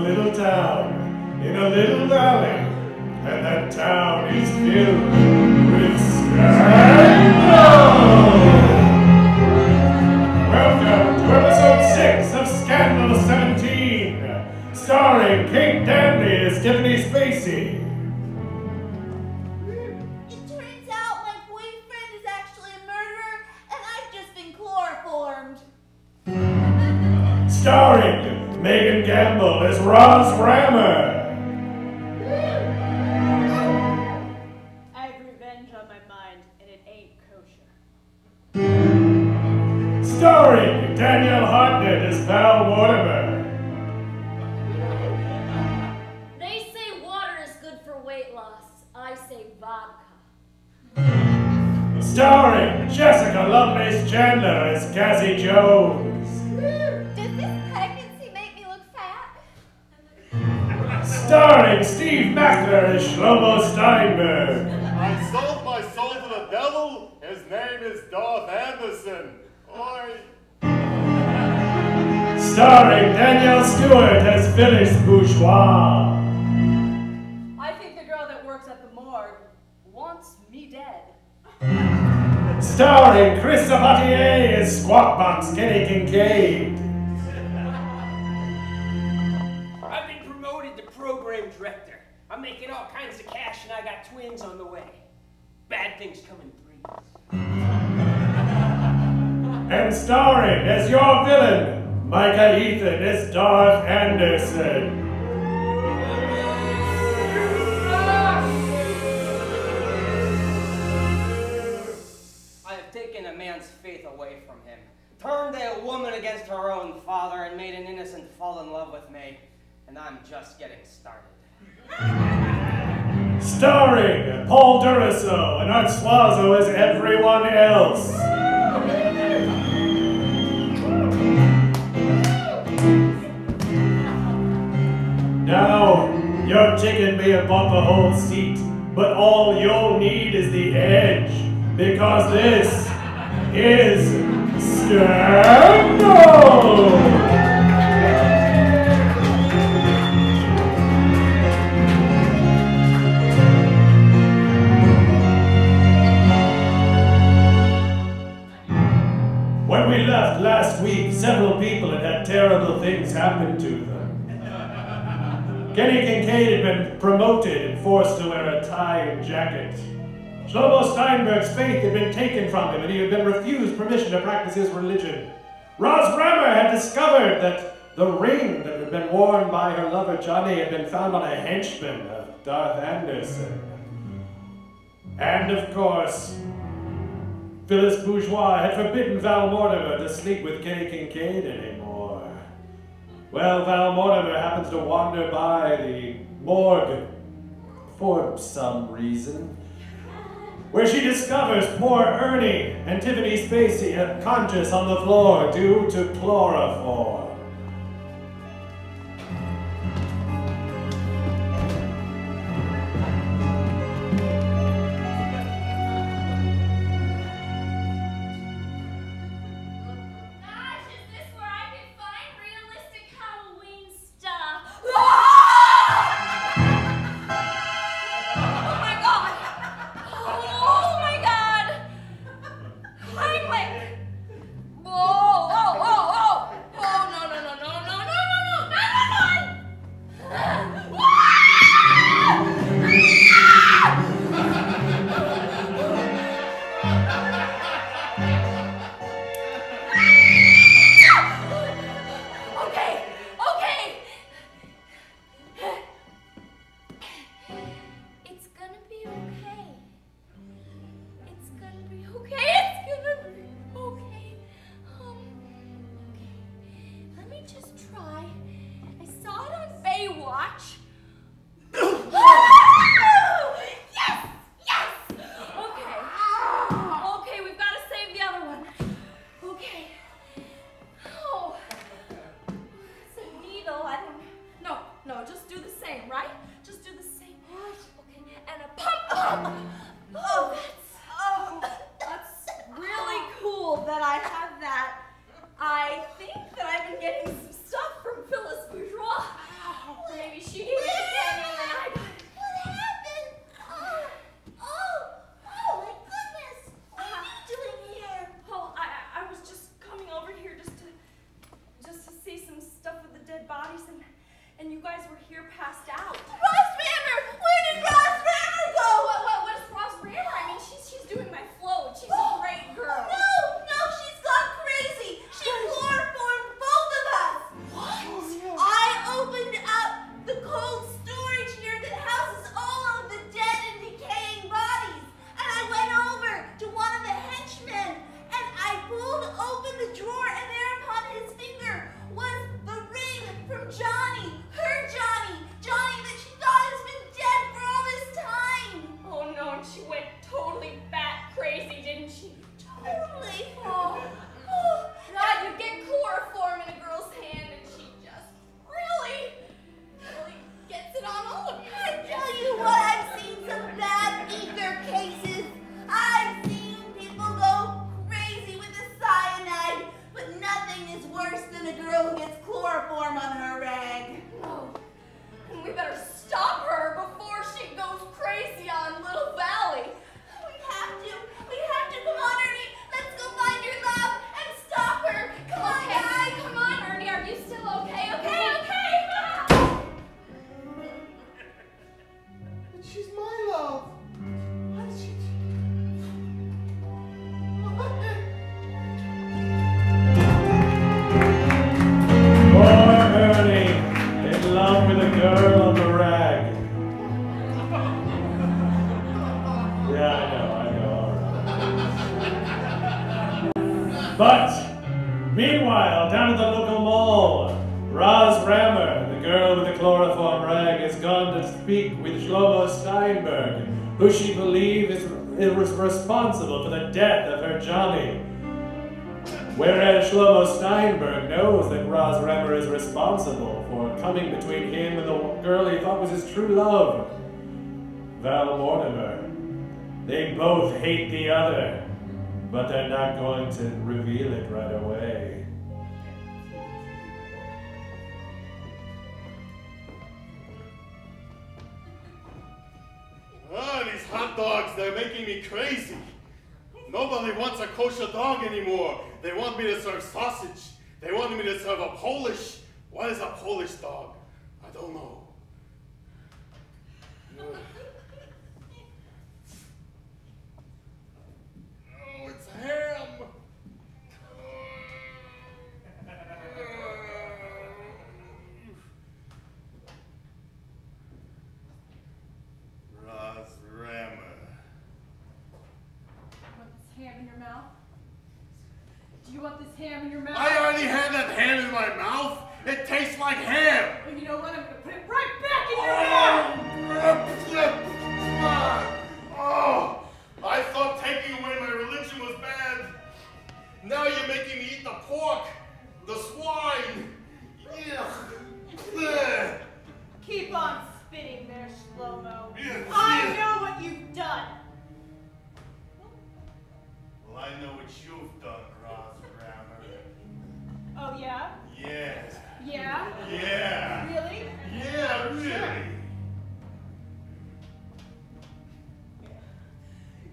little town in a little valley, and that town is filled with scandal! Welcome to episode 6 of Scandal 17, starring Kate Dandy as Tiffany Spacey. It turns out my boyfriend is actually a murderer, and I've just been chloroformed. Starring Megan Gamble as Roz Rammer. I have revenge on my mind, and it ain't kosher. Starring Danielle Hartnett as Val Mortimer. They say water is good for weight loss. I say vodka. Starring Jessica Lovelace Chandler as Cassie Jones. Does this pregnancy make me look fat? Starring Steve Mackler as Shlomo Steinberg. I sold my soul to the devil. His name is Darth Anderson. Oi. Starring Danielle Stewart as Phyllis Bourgeois. I think the girl that works at the morgue wants me dead. Starring Chris Sabatier as Squawkbox Kenny Kincaid. I've been promoted to program director. I'm making all kinds of cash and I got twins on the way. Bad things come in threes. And starring as your villain, Micah Ethan as Darth Anderson. I have taken a man's faith away from him, turned a woman against her own father, and made an innocent fall in love with me. And I'm just getting started. Starring Paul Duraso and Art Suazo as everyone else. Now, your ticket may have bought the whole seat, but all you'll need is the edge, because this is Scandal! When we left last week, several people had had terrible things happen to them. Kenny Kincaid had been promoted and forced to wear a tie and jacket. Shlomo Steinberg's faith had been taken from him and he had been refused permission to practice his religion. Roz Rammer had discovered that the ring that had been worn by her lover Johnny had been found on a henchman of Darth Anderson. And of course, Phyllis Bourgeois had forbidden Val Mortimer to sleep with Kenny Kincaid anymore. Well, Val Mortimer happens to wander by the morgue for some reason, where she discovers poor Ernie and Tiffany Spacey unconscious on the floor due to chloroform. I think that I've been getting some stuff from Phyllis Bourgeois. with a girl on the rag. Yeah, I know, all right. But, meanwhile, down at the local mall, Roz Rammer, the girl with the chloroform rag, has gone to speak with Shlomo Steinberg, who she believes is responsible for the death of her Johnny. Whereas Shlomo Steinberg knows that Roz Rammer is responsible for coming between him and the girl he thought was his true love, Val Mortimer. They both hate the other, but they're not going to reveal it right away. Ah, these hot dogs, they're making me crazy. Nobody wants a kosher dog anymore. They want me to serve sausage. They want me to serve a Polish. What is a Polish dog? I don't know. Oh, it's ham. Roz Rammer. Want this ham in your mouth? Do you want this ham in your mouth? I already had that ham in my mouth. It tastes like ham. Well, you know what? I'm gonna put it right back in your mouth! Oh, I thought taking away my religion was bad. Now you're making me eat the pork, the swine. Ugh. Keep on spitting there, Shlomo. Yeah. I know what you've done. Well, I know what you've done, Roz Rammer. Oh, yeah? Yeah. Yeah? Yeah. Really? Yeah, really.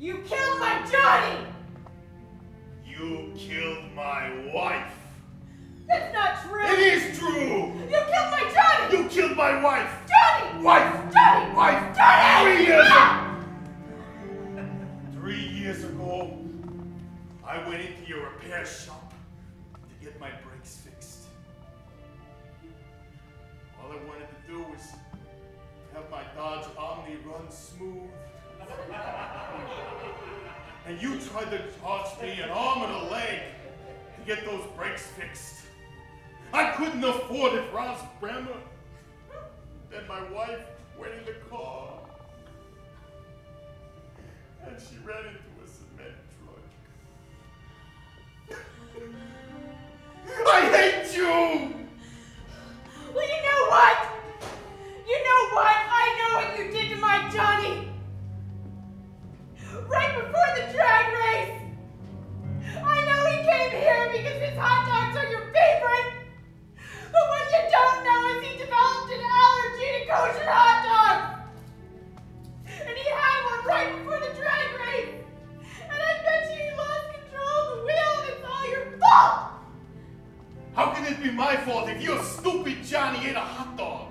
You killed my Johnny! You killed my wife. That's not true! It is true. You killed my Johnny! You killed my wife. Johnny! Wife. Johnny! Wife. Johnny! 3 years Ah! 3 years ago, I went into your repair shop to get my brakes fixed. All I wanted to do was have my Dodge Omni run smooth. And you tried to charge me an arm and a leg to get those brakes fixed. I couldn't afford it, Roz Rammer. Then my wife went in the car. And she ran into a cement truck. I hate you! Well, you know what? You know what? I know what you did to my Johnny! Right before the drag race! I know he came here because his hot dogs are your favorite! But what you don't know is he developed an allergy to kosher hot dogs! And he had one right before the drag race! And I bet you he lost control of the wheel and it's all your fault! How can it be my fault if your stupid Johnny ate a hot dog?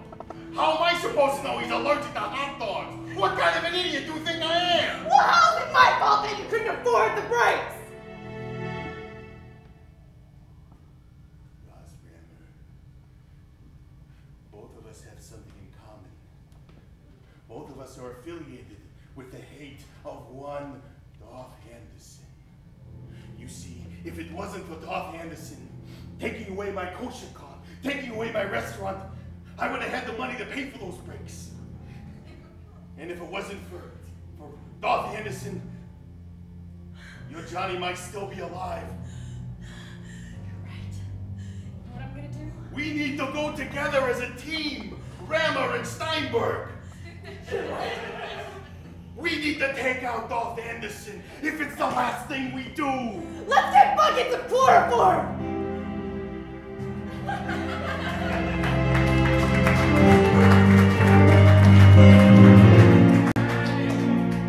How am I supposed to know he's allergic to hot dogs? What kind of an idiot do you think I am? Well, how's it my fault that you couldn't afford the brakes? Roz Rammer, both of us have something in common. Both of us are affiliated with the hate of one Darth Anderson. You see, if it wasn't for Darth Anderson taking away my kosher card, taking away my restaurant, I would have had the money to pay for those brakes. And if it wasn't for Darth Anderson, your Johnny might still be alive. You're right. You know what I'm gonna do? We need to go together as a team, Rammer and Steinberg. We need to take out Darth Anderson if it's the last thing we do. Let's get buckets of chloroform!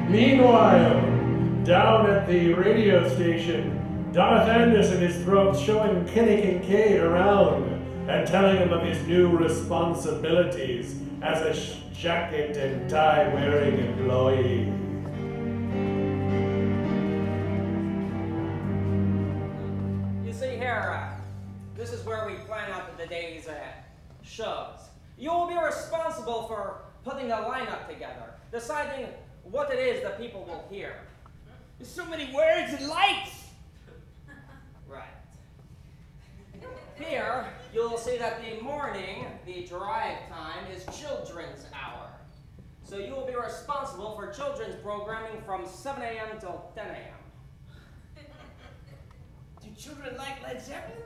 Meanwhile, down at the radio station, Darth Anderson is showing Kenny Kincaid around and telling him of his new responsibilities as a jacket and tie wearing employee. You see here, this is where we plan out the day's shows. You will be responsible for putting a lineup together, deciding what it is that people will hear. There's so many words and lights! Right. Here, you'll see that the morning, the drive time, is children's hour. So you will be responsible for children's programming from 7 a.m. till 10 a.m. Do children like Led Zeppelin?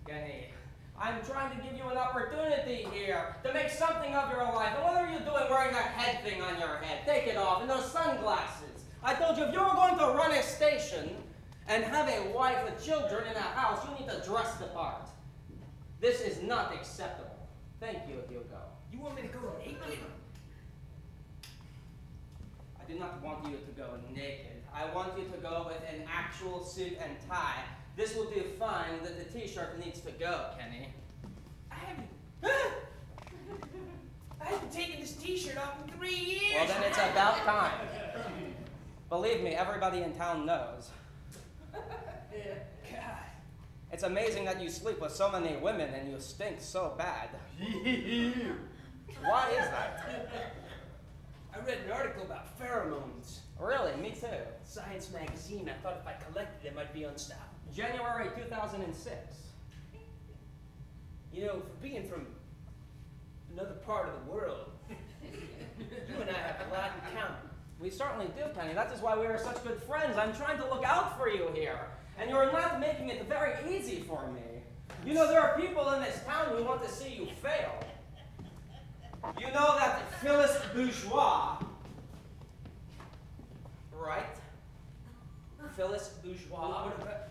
Kenny, I'm trying to give you an opportunity here to make something of your life. And what are you doing wearing that head thing on your head? Take it off. And those sunglasses. I told you, if you were going to run a station and have a wife with children in a house, you need to dress the part. This is not acceptable. Thank you, Hugo. You want me to go naked? I do not want you to go naked. I want you to go with an actual suit and tie. This will do fine, that the t-shirt needs to go, Kenny. I haven't taken this t-shirt off in 3 years. Well, then it's about time. Believe me, everybody in town knows. God. It's amazing that you sleep with so many women and you stink so bad. Why is that? I read an article about pheromones. Really, me too. Science magazine. I thought if I collected them, I'd be unstoppable. January 2006. You know, for being from another part of the world, you and I have a lot in common. We certainly do, Penny. That is why we are such good friends. I'm trying to look out for you here. And you're not making it very easy for me. You know, there are people in this town who want to see you fail. You know that Phyllis Bourgeois, right? Phyllis Bourgeois? What about?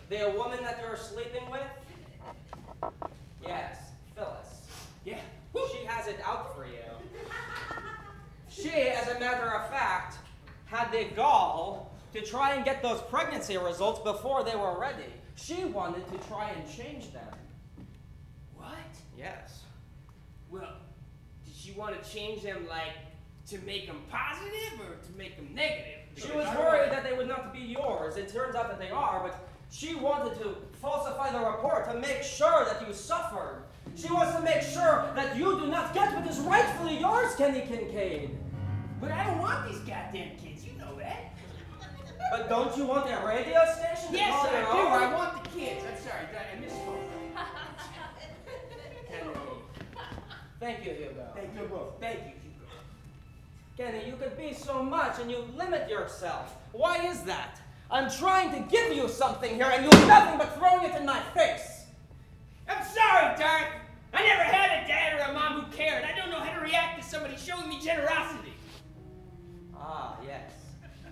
The woman that you're sleeping with? Yes, Phyllis. Yeah. She has it out for you. She, as a matter of fact, had the gall to try and get those pregnancy results before they were ready. She wanted to try and change them. What? Yes. Well, did she want to change them, like, to make them positive or to make them negative? She was worried that they would not be yours. It turns out that they are, but she wanted to falsify the report to make sure that you suffered. She wants to make sure that you do not get what is rightfully yours, Kenny Kincaid. But I don't want these goddamn kids, you know that. But don't you want a radio station? to Yes, call I your do. own? I want the kids. I'm sorry, I misspoke. Kenny. Thank you, Hugo. Thank you both. Thank you, Hugo. Kenny, you could be so much and you limit yourself. Why is that? I'm trying to give you something here and you're nothing but throwing it in my face. I'm sorry, Darth. I never had a dad or a mom who cared. I don't know how to react to somebody showing me generosity. Ah, yes.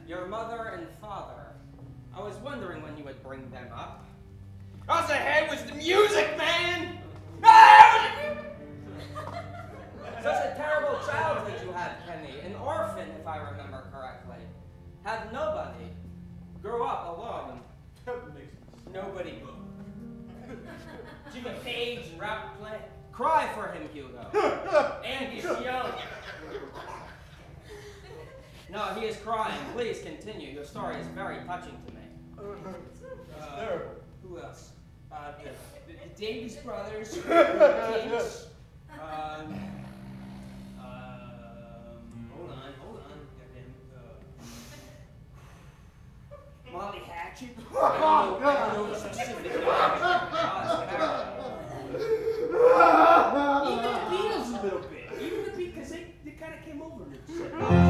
Your mother and father. I was wondering when you would bring them up. All I had was the music, man. Such a terrible childhood you had, Kenny. An orphan, if I remember correctly. Had nobody. Grew up alone. Nobody. Jimmy Page and Robert Plant. Cry for him, Hugo. Angus Young. No, he is crying. Please continue. Your story is very touching to me. Who else? The Davies brothers. Kings. Hold on. Molly Hatchet. I don't know the specific names. Even the Beatles a little bit. Even the Beatles, because they kind of came over in the 70s.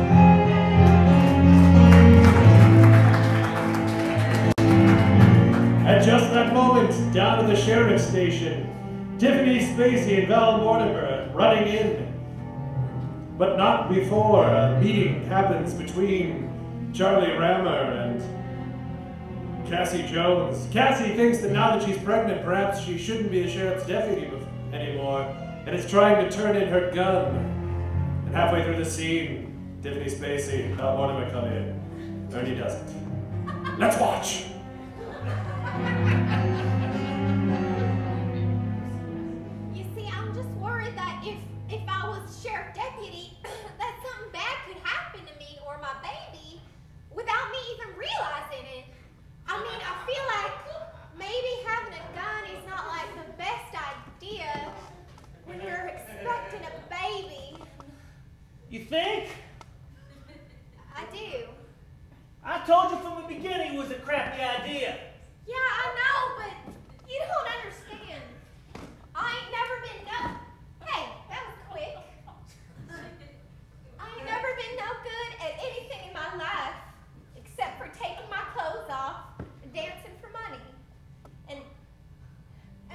At just that moment, down at the sheriff's station, Tiffany Spacey and Val Mortimer running in. But not before a meeting happens between Charlie Rammer and Cassie Jones. Cassie thinks that now that she's pregnant, perhaps she shouldn't be a sheriff's deputy anymore, and is trying to turn in her gun. And halfway through the scene, Tiffany Spacey and Val Mortimer come in. Ernie doesn't. Let's watch! You see, I'm just worried that if I was sheriff deputy, that something bad could happen to me or my baby without me even realizing it. I mean, I feel like maybe having a gun is not like the best idea, when you're expecting a baby. You think? I do. I told you from the beginning it was a crappy idea. Yeah, I know, but you don't understand. I ain't never been no. Hey, that was quick. I ain't never been no good at anything in my life except for taking my clothes off and dancing for money. And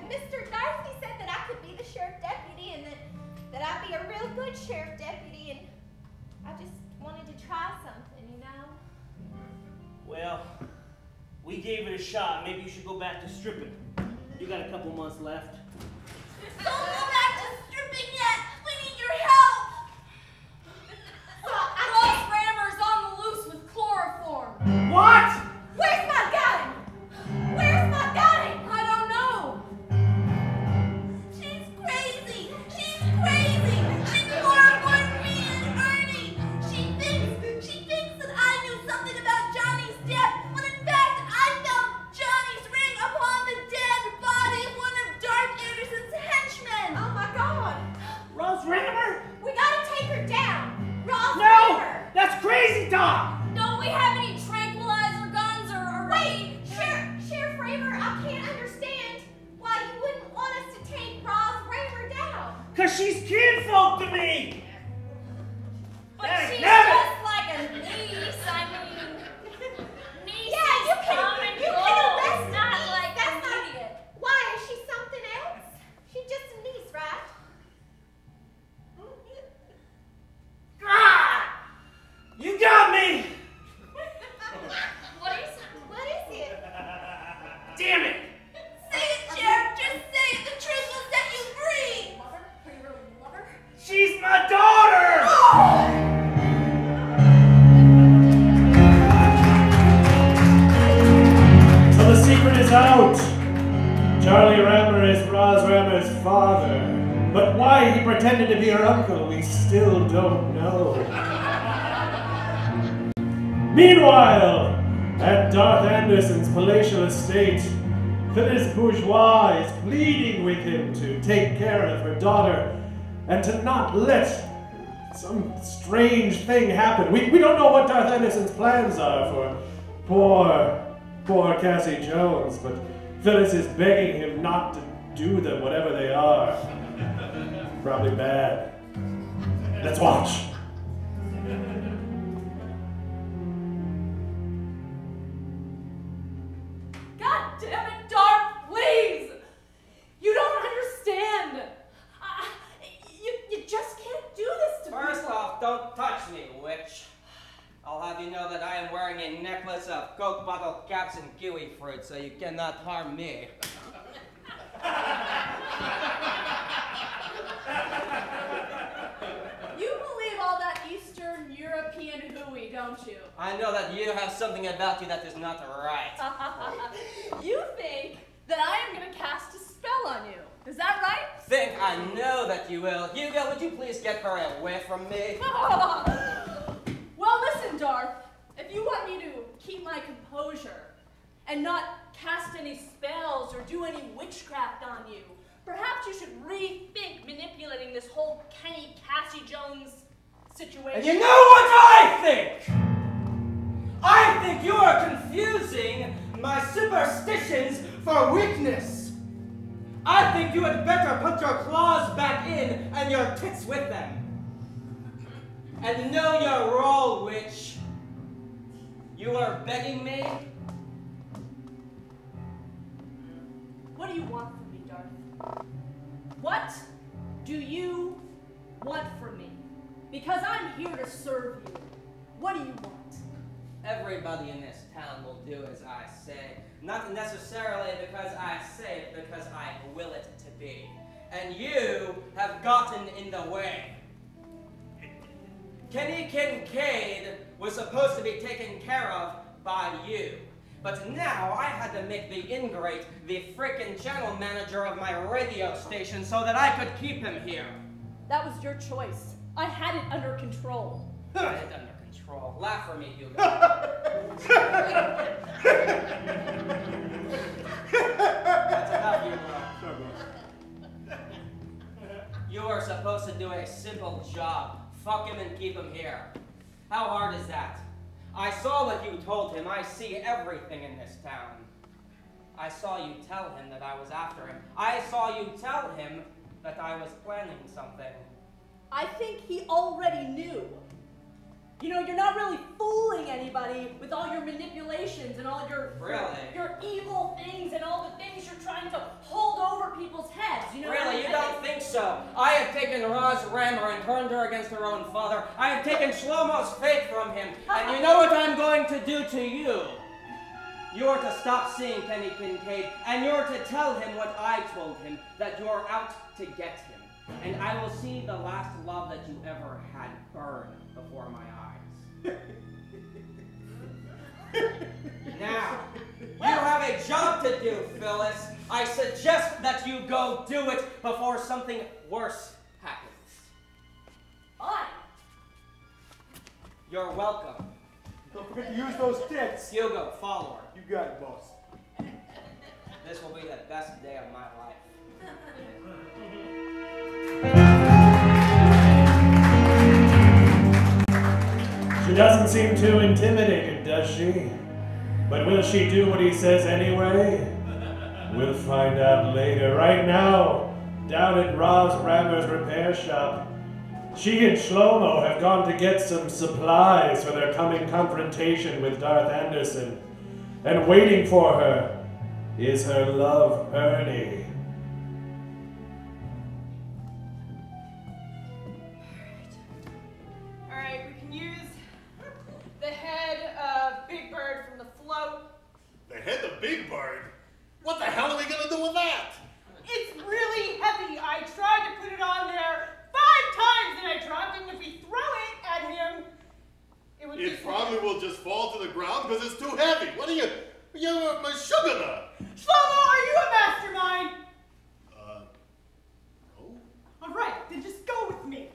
Mr. Darcy said that I could be the sheriff deputy and that I'd be a real good sheriff deputy, and I just wanted to try something, you know? Well, we gave it a shot. Maybe you should go back to stripping. You got a couple months left. Don't go back to stripping yet! We need your help! Ross Rammer's on the loose with chloroform. What? Where's my gun? Where's my gun? I don't know. She's crazy! She's crazy! She chloroformed me and Ernie! She thinks that I knew something about Johnny's death, when in fact I found Johnny's ring upon the dead body of one of Darth Anderson's henchmen! Oh my God! Ross Rammer? We gotta take her down! Ross No! Rammer! That's crazy talk! Don't we have any tranquilizer guns or Wait! Sheriff Rammer, I can't understand why you wouldn't want us to take Ross Rammer down. Cause she's kinfolk to me! But Hey, she's damn it! just like a niece. I mean, nieces Yeah, you can come and go. arrest Not me. like That's not. immediate. Why is she something else? She's just a niece, right? Ah! You got me! What is it? What is it? Damn it! Say it, Sheriff! Just say it! The truth will set you free! Lover? Are you really lover? She's my daughter! So the secret is out. Charlie Rammer is Roz Rammer's father. But why he pretended to be her uncle, we still don't know. Meanwhile, at Darth Anderson's palatial estate, Phyllis Bourgeois is pleading with him to take care of her daughter and to not let some strange thing happen. We don't know what Darth Anderson's plans are for poor Cassie Jones, but Phyllis is begging him not to do them, whatever they are. Probably bad. Let's watch. God damn it, Darth, please! You don't understand. You just can't do this to me. First off, don't touch me, witch. I'll have you know that I am wearing a necklace of Coke bottle caps and kiwi fruit, so you cannot harm me. You believe all that Eastern European hooey, don't you? I know that you have something about you that is not right. You think that I am going to cast a spell on you. Is that right? Think I know that you will. Hugo, would you please get her away from me? Well, listen, Darth. If you want me to keep my composure and not cast any spells or do any witchcraft on you, perhaps you should rethink manipulating this whole Kenny Cassie Jones situation. And you know what I think? I think you are confusing my superstitions for weakness. I think you had better put your claws back in and your tits with them. And know your role, witch. You are begging me? What do you want from me, Darth? What do you want from me? Because I'm here to serve you. What do you want? Everybody in this town will do as I say. Not necessarily because I say it, because I will it to be. And you have gotten in the way. Kenny Kincaid was supposed to be taken care of by you. But now I had to make the ingrate the frickin' channel manager of my radio station so that I could keep him here. That was your choice. I had it under control. I had it under control. Laugh for me, Hugo. That's enough, Hugo. You are supposed to do a simple job. Fuck him and keep him here. How hard is that? I saw what you told him. I see everything in this town. I saw you tell him that I was after him. I saw you tell him that I was planning something. I think he already knew. You know, you're not really fooling anybody with all your manipulations and all your evil things and all the things you're trying to hold over people's heads. You know, really, you don't think so? I have taken Roz Rammer and turned her against her own father. I have taken Shlomo's faith from him. And you know what I'm going to do to you? You're to stop seeing Kenny Kincaid, and you're to tell him what I told him, that you're out to get him. And I will see the last love that you ever had burn before my eyes. Now, you have a job to do, Phyllis. I suggest that you go do it before something worse happens. Fine. You're welcome. Don't forget to use those tits. Hugo, follow her. You got it, boss. This will be the best day of my life. She doesn't seem too intimidated, does she? But will she do what he says anyway? We'll find out later. Right now, down at Roz Rammer's repair shop, she and Shlomo have gone to get some supplies for their coming confrontation with Darth Anderson. And waiting for her is her love, Ernie. Alright, we can use the head of Big Bird from the float. The head of Big Bird? What the hell are we gonna do with that? It's really heavy. I tried to put it on there 5 times and I dropped it, and if we throw it at him, it would It probably will just fall to the ground because it's too heavy. What are you? You're a sugar nut. Shlomo, are you a mastermind? No. Alright, then just go with me.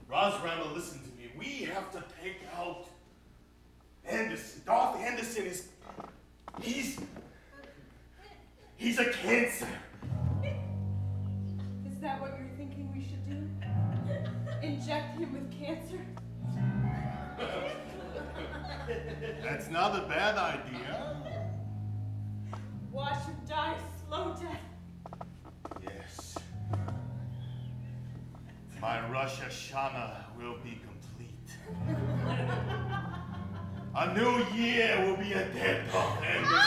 Roz Rammer, listen to me. We have to take out Anderson. Darth Anderson is... He's a cancer. Is that what you're thinking we should do? Inject him with cancer? That's not a bad idea. Watch him die a slow death. Yes. My Rosh Hashanah will be complete. A new year will be a dead Darth Anderson.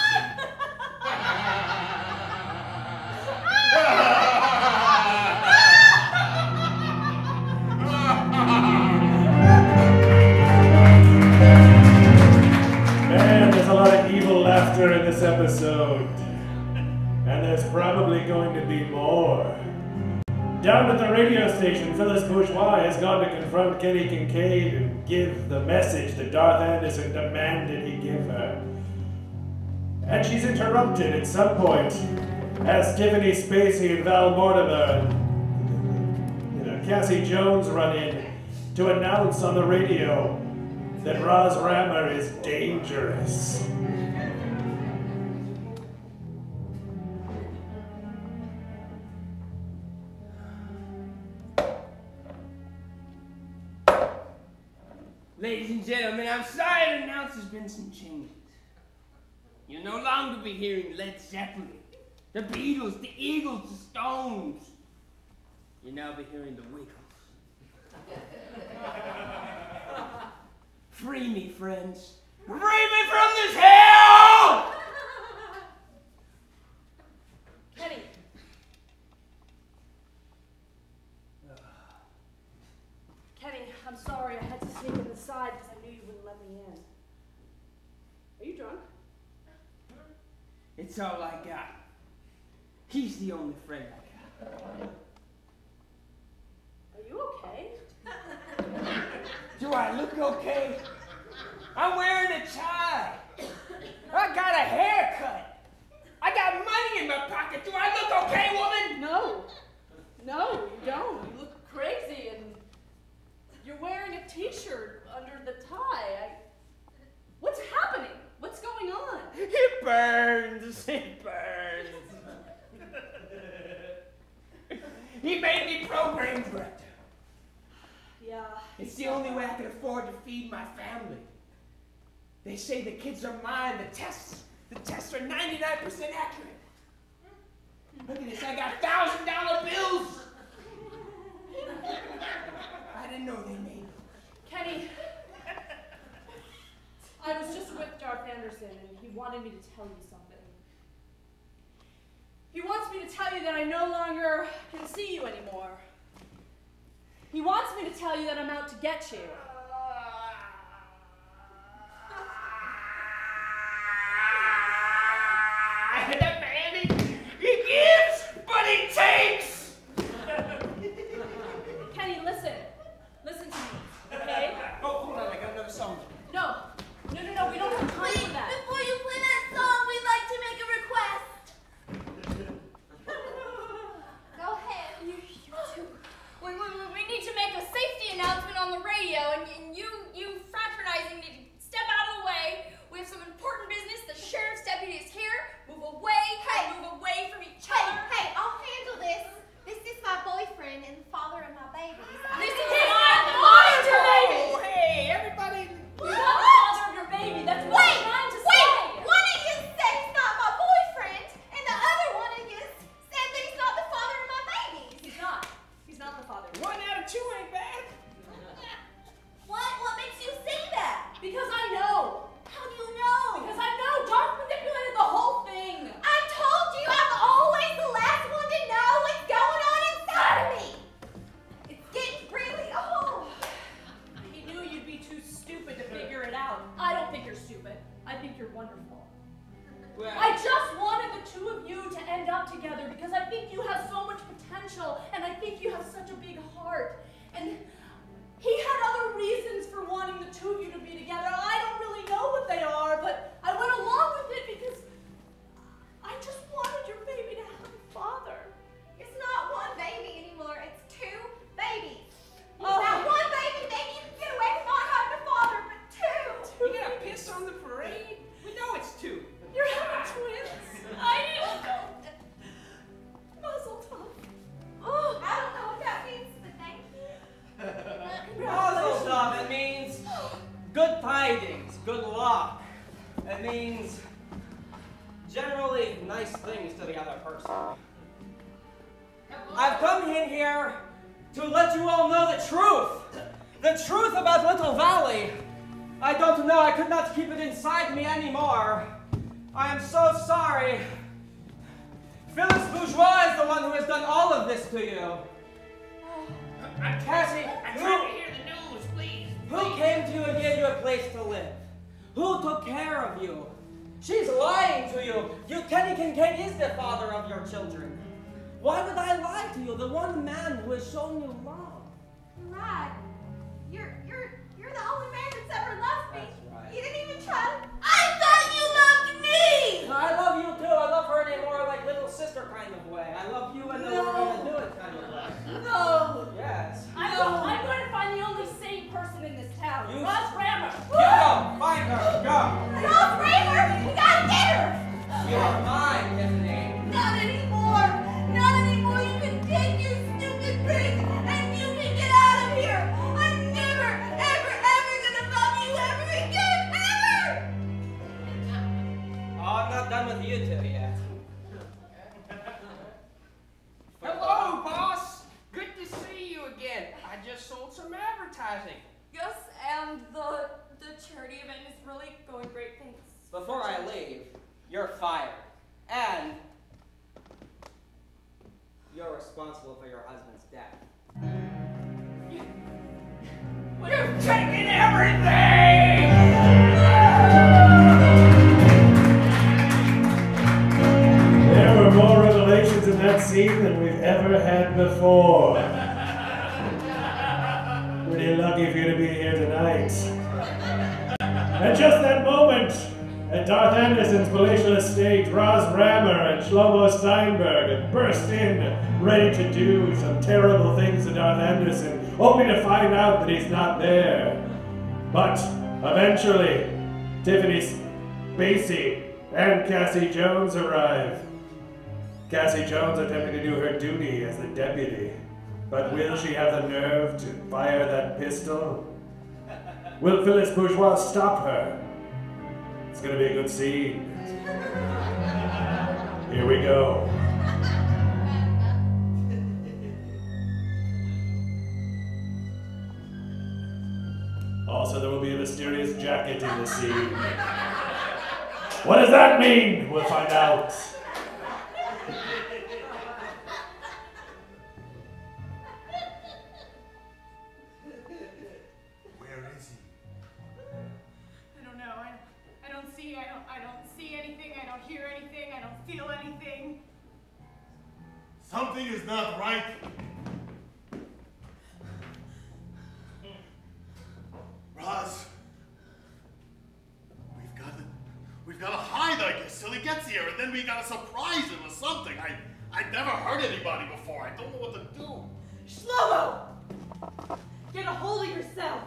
Man, there's a lot of evil laughter in this episode. And there's probably going to be more. Down at the radio station, Phyllis Bourgeois has gone to confront Kenny Kincaid and give the message that Darth Anderson demanded he give her. And she's interrupted at some point as Tiffany Spacey and Val Mortimer and Cassie Jones run in to announce on the radio that Roz Rammer is dangerous. Ladies and gentlemen, I'm sorry to announce there's been some changes. You'll no longer be hearing Led Zeppelin, the Beatles, the Eagles, the Stones. You'll now be hearing the Wiggles. Free me, friends. Free me from this hell! Kenny. Kenny, I'm sorry. I had to sneak in the side because I knew you wouldn't let me in. Are you drunk? It's all I got. He's the only friend I got. Are you okay? Do I look okay? I'm wearing a tie. I got a haircut. I got money in my pocket. Do I look okay, woman? No. No, you don't. You look crazy and you're wearing a t-shirt under the tie. What's happening? What's going on? It burns. It burns. He made me It's the only way I can afford to feed my family. They say the kids are mine. The tests are 99% accurate. Look at this, I got $1,000 bills. I didn't know they made them. Kenny, I was just with Darth Anderson, and he wanted me to tell you something. He wants me to tell you that I no longer can see you anymore. He wants me to tell you that I'm out to get you. The baby, he gives, but he takes. Kenny, listen. Listen to me, okay? Oh, hold on, I got another song. No, we don't have time for that. Before you play that song, we'd like to make a request. Go ahead. You two. We need to make a safety announcement on the radio, and you fraternizing need to step out of the way. We have some important business. The sheriff's deputy is here. Move away. Hey. Move away from each Hey, other. hey, I'll handle this. This is my boyfriend and the father of my babies. This is not my the father of your boyfriend. baby. Oh, hey, everybody. He's not the father of your baby. That's what I'm trying to say. One of you said he's not my boyfriend, and the other one of you said that he's not the father of my babies. He's not. He's not the father. 1 out of 2 ain't bad. What makes you say that? Because I know. How do you know? Because I know. Darth manipulated the whole thing. I told you I'm always the last one to know what's going on inside of me. It's getting really old. He knew you'd be too stupid to figure it out. I don't think you're stupid. I think you're wonderful. Well, I just wanted the two of you to end up together because I think you have so much potential and I think you have such a big heart. And he had other reasons for wanting the two of you to be together. I don't really know what they are, but I went along with it because I just wanted your baby to have a father. It's not one baby anymore. It's 2 babies. Oh. Now one baby, maybe you can get away from not having a father, but 2. you gonna piss on the parade? We know it's 2. You're having twins. I didn't know. Muzzle tough. Oh, I don't know what that means, but thank you. Mazel tov, it means good tidings, good luck. It means generally nice things to the other person. I've come in here to let you all know the truth. The truth about Little Valley. I don't know, I could not keep it inside me anymore. I am so sorry. Phyllis Bourgeois is the one who has done all of this to you. Cassie, I'm trying to hear the news, please. who came to you and gave you a place to live? Who took care of you? She's lying to you. Kenny Kincaid is the father of your children. Why would I lie to you? The one man who has shown you love. Rod, you're the only man that's ever loved me. That's right. You didn't even try to. I thought you loved me. I love you too. I love her in a more like little sister kind of way. I love you and then we're gonna do it kind of way. No. Yes. I'm going to find the only sane person in this town. You- Ross Rammer. You go. Find her. Go. Rose Raver, we gotta get her. You are mine, Tiffany. Not anymore. Not anymore. You can take your stupid pig and you can get out of here. I'm never, ever, ever gonna love you ever again. Ever. Oh, I'm not done with you two yet. Hello, boss. Good to see you again. I just sold some advertising. Yes, and the charity event is really going great. Thanks. Before I leave, you're fired. And you're responsible for your husband's death. You've taken everything! There were more revelations in that scene than we've ever had before. Pretty lucky for you to be here tonight. At just that moment, at Darth Anderson's palatial estate, Roz Rammer and Shlomo Steinberg had burst in, ready to do some terrible things to Darth Anderson, only to find out that he's not there. But eventually, Tiffany Spacey and Cassie Jones arrive. Cassie Jones attempting to do her duty as the deputy. But will she have the nerve to fire that pistol? Will Phyllis Bourgeois stop her? It's gonna be a good scene. Here we go. Also, there will be a mysterious jacket in the scene. What does that mean? We'll find out. Where is he? I don't know. I don't see. I don't see anything. I don't hear anything. I don't feel anything. Something is not right. Roz, we've got to hide, I guess, till he gets here, and then we gotta surprise him or something. I've never heard anybody before. I don't know what to do. Shlomo! Get a hold of yourself.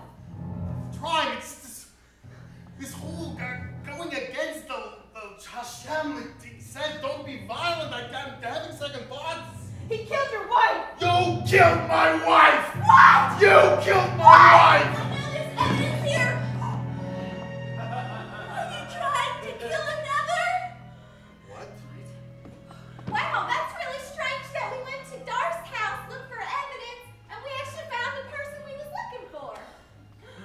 Trying, it's this whole going against the Hashem. He said, don't be violent. I'm having second thoughts. He killed your wife. You killed my wife. What? You killed my wife. There's evidence here. Are you trying to kill another? What? Wow, that's really strange that we went to Darth's house, looked for evidence, and we actually found the person we was looking for.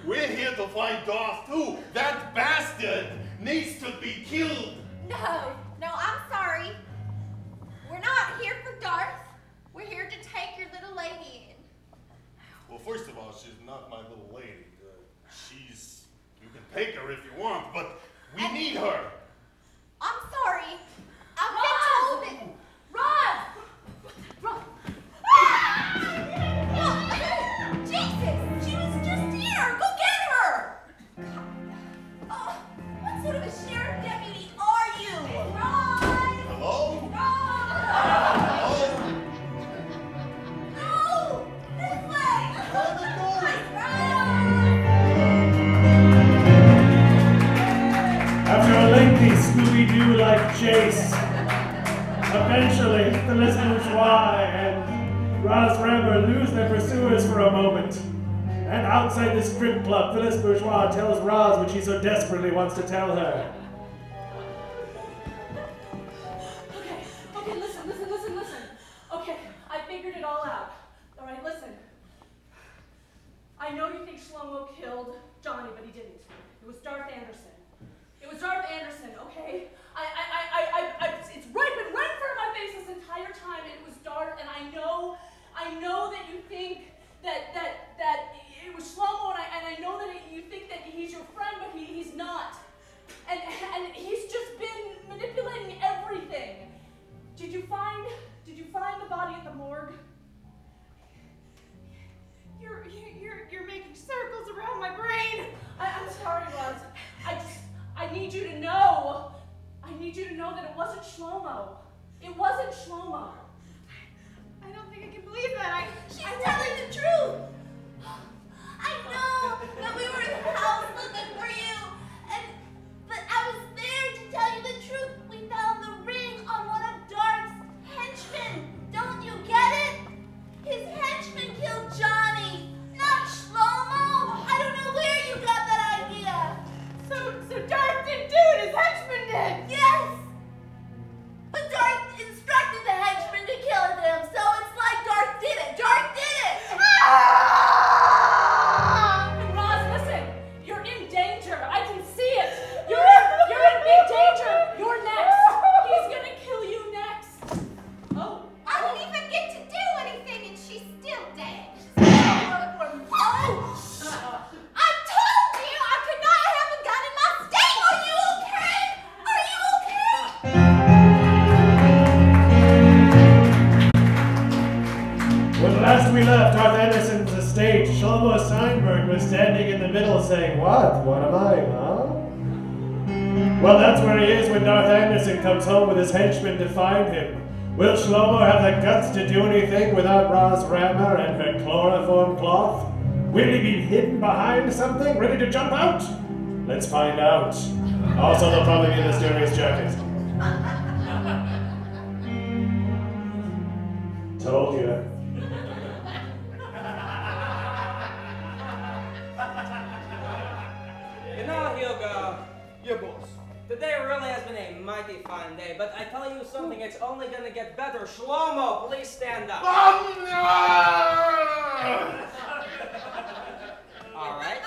We're here to find Darth too. That bastard needs to be killed. No, I'm sorry. We're not here for Darth. We're here to take your little lady in. Well, first of all, she's not my little lady. You can take her if you want, but we need her. I'm sorry. I've been told that. Roz! Ah! Jesus! She was just here! Go get her! Oh, what sort of a sheriff deputy are you? Ron! Hello? Ron! Hello? No! This way! Where'd they go? After a lengthy Scooby-Doo-like chase, eventually Phyllis Bourgeois and Roz Rammer lose their pursuers for a moment. And outside the strip club, Phyllis Bourgeois tells Roz what she so desperately wants to tell her. Okay, listen. Okay, I figured it all out. All right, listen. I know you think Shlomo killed Johnny, but he didn't. It was Darth Anderson. Okay? It's been right in front of my face this entire time. It was Darth, and I know that you think that it was Shlomo, and I know that you think that he's your friend, but he's not. And he's just been manipulating everything. Did you find the body at the morgue? You're making circles around my brain. I'm sorry, Roz. I need you to know. I need you to know that it wasn't Shlomo. It wasn't Shlomo. I don't think I can believe that. She's telling the truth. I know that we were in the house looking for you, but I was there to tell you the truth. We found the ring on one of Darth's henchmen. Don't you get it? His henchman killed Johnny, not Shlomo. I don't know where you got that idea. So Darth didn't do it. His henchman did. Yes, but Darth instructed the henchman to kill them, so it's like Darth did it. Darth did it. Roz, listen. You're in danger. I can see it. You're in big danger. You're next. He's gonna kill you next. Oh. I didn't even get to do anything, and she's still dead. Oh! I told you I could not have a gun in my state. Are you okay? Are you okay? When last we left Darth Anderson's estate, Shlomo Steinberg was standing in the middle saying, "What? What am I, huh?" Well, that's where he is when Darth Anderson comes home with his henchmen to find him. Will Shlomo have the guts to do anything without Roz Rammer and her chloroform cloth? Will he be hidden behind something, ready to jump out? Let's find out. Also, there'll probably be a mysterious jacket. Told you. Today really has been a mighty fine day, but I tell you something, it's only gonna get better. Shlomo, please stand up. All right.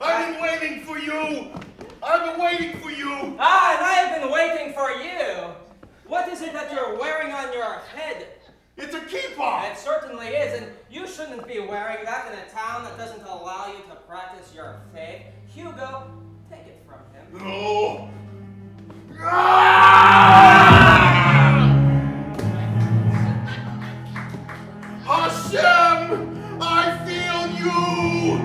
I've been waiting for you. I've been waiting for you. Ah, and I have been waiting for you. What is it that you're wearing on your head? It's a kippah. It certainly is, and you shouldn't be wearing that in a town that doesn't allow you to practice your faith. Hugo, take it from him. No. Hashem, I feel you.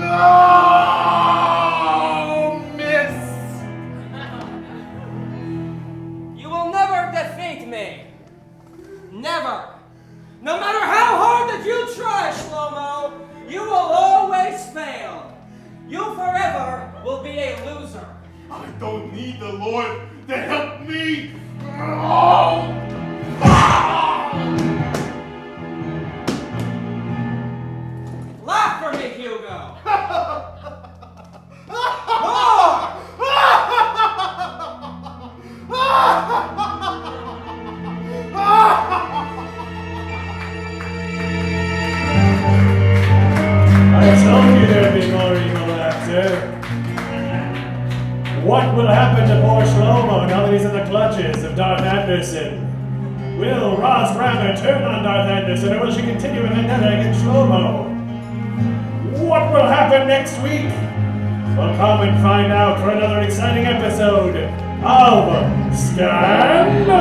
Oh, miss. You will never defeat me. Never. No matter how hard that you try, Shlomo, you will always fail. You forever will be a loser. I don't need the Lord to help me. Oh. Laugh for me, Hugo. I told you there'd be more evil laughter. What will happen to poor Shlomo now that he's in the clutches of Darth Anderson? Will Roz Grammer turn on Darth Anderson, or will she continue with vendetta against Shlomo? What will happen next week? Well, come and find out for another exciting episode of Scandal!